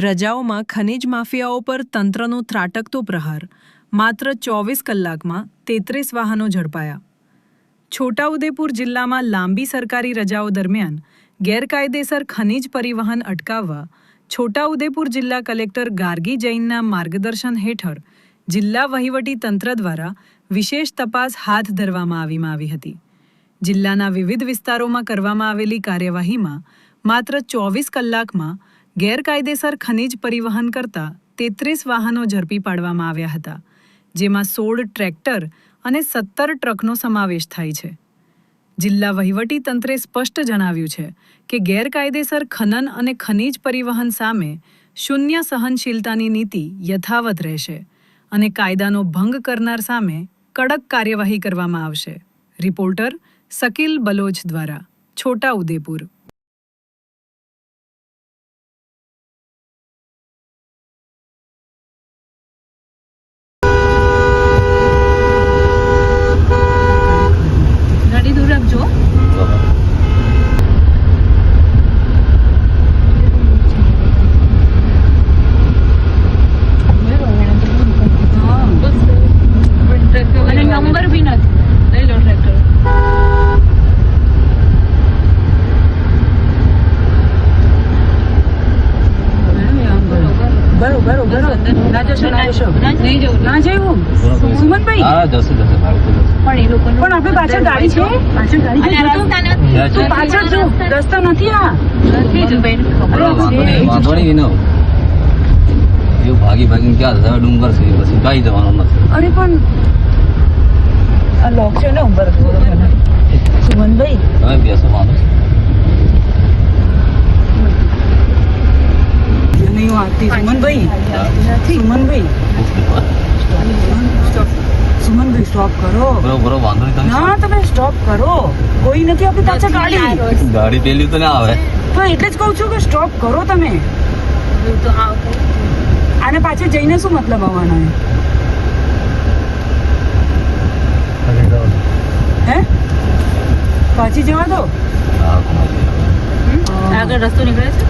રજાઓમાં ખનીજ માફિયાઓ પર તંત્રનો ત્રાટકતો પ્રહાર. માત્ર 24 કલાકમાં 33 વાહનો ઝડપાયા. છોટાઉદેપુર જિલ્લામાં લાંબી સરકારી રજાઓ દરમિયાન ગેરકાયદેસર ખનીજ પરિવહન અટકાવવા છોટાઉદેપુર જિલ્લા કલેક્ટર ગાર્ગી જૈનના માર્ગદર્શન હેઠળ જિલ્લા વહીવટી તંત્ર દ્વારા વિશેષ તપાસ હાથ ધરવામાં આવી હતી. જિલ્લાના વિવિધ વિસ્તારોમાં કરવામાં આવેલી કાર્યવાહીમાં માત્ર 24 કલાકમાં ગેરકાયદેસર ખનીજ પરિવહન કરતા 33 વાહનો ઝડપી પાડવામાં આવ્યા હતા, જેમાં 16 ટ્રેક્ટર અને 17 ટ્રકનો સમાવેશ થાય છે. જિલ્લા વહીવટી તંત્રે સ્પષ્ટ જણાવ્યું છે કે ગેરકાયદેસર ખનન અને ખનીજ પરિવહન સામે શૂન્ય સહનશીલતાની નીતિ યથાવત રહેશે અને કાયદાનો ભંગ કરનાર સામે કડક કાર્યવાહી કરવામાં આવશે. રિપોર્ટર શકીલ બલોચ દ્વારા, છોટાઉદેપુર. ગાડી દૂર રાખજો. અને નંબર બી નથી. લઈ લો ટ્રેક્ટર. ના જવું સુમનભાઈ. પણ એ લોકો પણ આપણે પાછળ ગાડી છે, પાછળ જો રસ્તા નથી. આ ભાગી ક્યાં થશે? ડુંગર છે, પછી કઈ જવાનું નથી. અરે પણ આ લોક છે ને ઉપર. સુમનભાઈ તમે બેસો માનો નહીં વાગતી. સુમનભાઈ સ્ટોપ કરો. બરોબર વાંધો નહીં. ના તમે સ્ટોપ કરો. કોઈ નથી આપણી પાછળ ગાડી. ગાડી પેલી તો ના આવે તો એટલે જ કહું છું કે સ્ટોપ કરો તમે. આને પાછળ જઈને શું મતલબ આવવાનો? હે પાછી જવા દો. આગળ રસ્તો નીકળે છે.